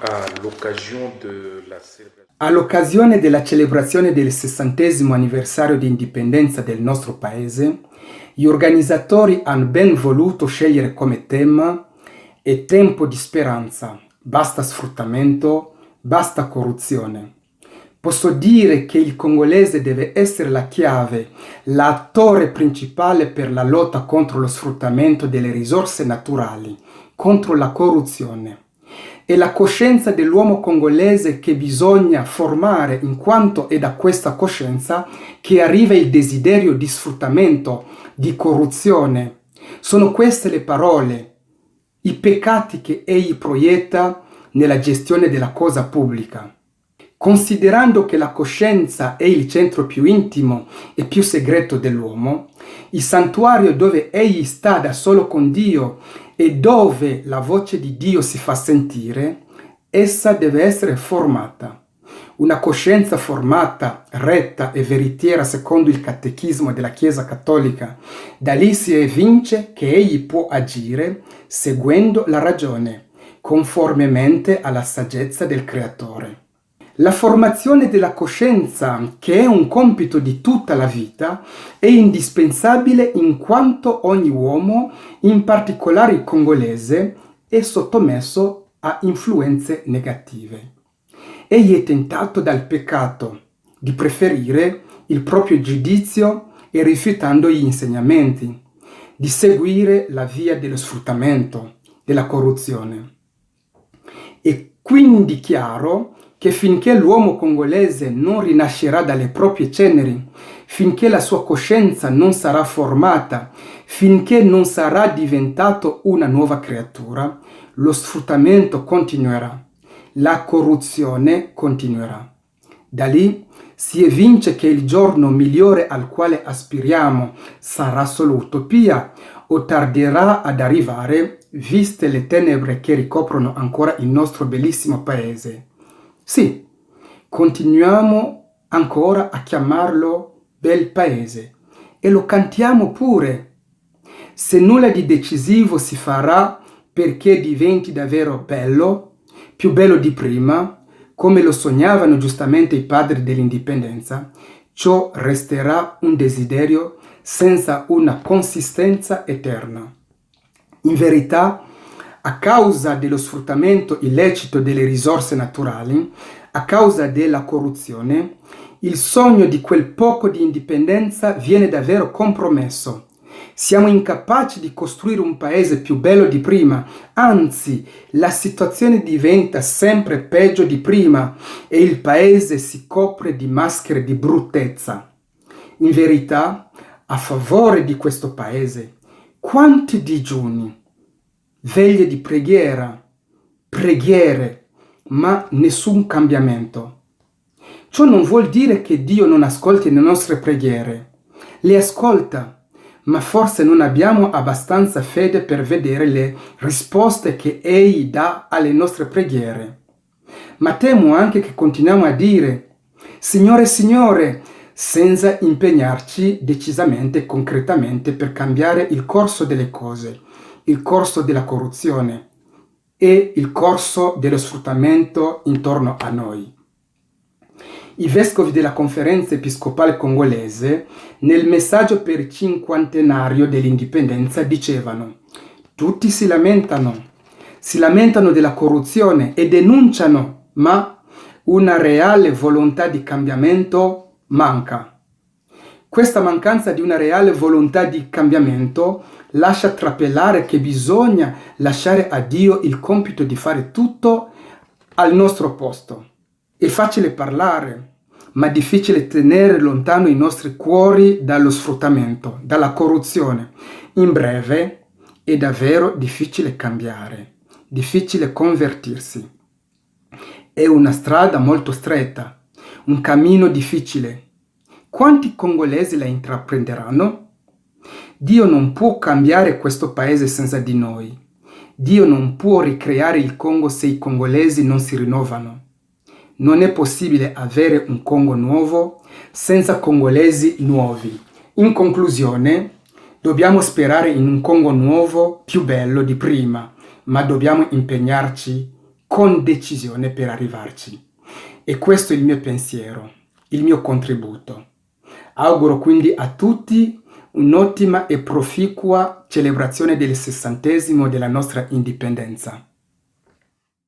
à l'occasion de la célébration. All'occasione della celebrazione del 60° anniversario di indipendenza del nostro paese, gli organizzatori hanno ben voluto scegliere come tema "È tempo di speranza, basta sfruttamento, basta corruzione". Posso dire che il congolese deve essere la chiave, l'attore principale per la lotta contro lo sfruttamento delle risorse naturali, contro la corruzione. È la coscienza dell'uomo congolese che bisogna formare, in quanto è da questa coscienza che arriva il desiderio di sfruttamento, di corruzione. Sono queste le parole, i peccati che egli proietta nella gestione della cosa pubblica. Considerando che la coscienza è il centro più intimo e più segreto dell'uomo, il santuario dove egli sta da solo con Dio e dove la voce di Dio si fa sentire, essa deve essere formata. Una coscienza formata, retta e veritiera secondo il catechismo della Chiesa Cattolica. Da lì si evince che egli può agire seguendo la ragione, conformemente alla saggezza del Creatore. La formazione della coscienza, che è un compito di tutta la vita, è indispensabile in quanto ogni uomo, in particolare il congolese, è sottomesso a influenze negative. Egli è tentato dal peccato di preferire il proprio giudizio e rifiutando gli insegnamenti, di seguire la via dello sfruttamento, della corruzione. È quindi chiaro che finché l'uomo congolese non rinascerà dalle proprie ceneri, finché la sua coscienza non sarà formata, finché non sarà diventato una nuova creatura, lo sfruttamento continuerà, la corruzione continuerà. Da lì si evince che il giorno migliore al quale aspiriamo sarà solo utopia o tarderà ad arrivare, viste le tenebre che ricoprono ancora il nostro bellissimo paese. Sì, continuiamo ancora a chiamarlo bel paese e lo cantiamo pure. Se nulla di decisivo si farà perché diventi davvero bello, più bello di prima, come lo sognavano giustamente i padri dell'indipendenza, ciò resterà un desiderio senza una consistenza eterna. In verità, a causa dello sfruttamento illecito delle risorse naturali, a causa della corruzione, il sogno di quel poco di indipendenza viene davvero compromesso. Siamo incapaci di costruire un paese più bello di prima, anzi, la situazione diventa sempre peggio di prima e il paese si copre di maschere di bruttezza. In verità, a favore di questo paese, quanti digiuni, veglie di preghiere, ma nessun cambiamento. Ciò non vuol dire che Dio non ascolti le nostre preghiere. Le ascolta, ma forse non abbiamo abbastanza fede per vedere le risposte che Egli dà alle nostre preghiere. Ma temo anche che continuiamo a dire Signore, Signore, senza impegnarci decisamente e concretamente per cambiare il corso delle cose, il corso della corruzione e il corso dello sfruttamento intorno a noi. I vescovi della Conferenza Episcopale Congolese, nel messaggio per il cinquantenario dell'indipendenza, dicevano: tutti si lamentano della corruzione e denunciano, ma una reale volontà di cambiamento manca. Questa mancanza di una reale volontà di cambiamento lascia trapelare che bisogna lasciare a Dio il compito di fare tutto al nostro posto. È facile parlare, ma difficile tenere lontano i nostri cuori dallo sfruttamento, dalla corruzione. In breve, è davvero difficile cambiare, difficile convertirsi. È una strada molto stretta, un cammino difficile. Quanti congolesi la intraprenderanno? Dio non può cambiare questo paese senza di noi. Dio non può ricreare il Congo se i congolesi non si rinnovano. Non è possibile avere un Congo nuovo senza congolesi nuovi. In conclusione, dobbiamo sperare in un Congo nuovo, più bello di prima, ma dobbiamo impegnarci con decisione per arrivarci. E questo è il mio pensiero, il mio contributo. Auguro quindi a tutti un'ottima e proficua celebrazione del 60° della nostra indipendenza.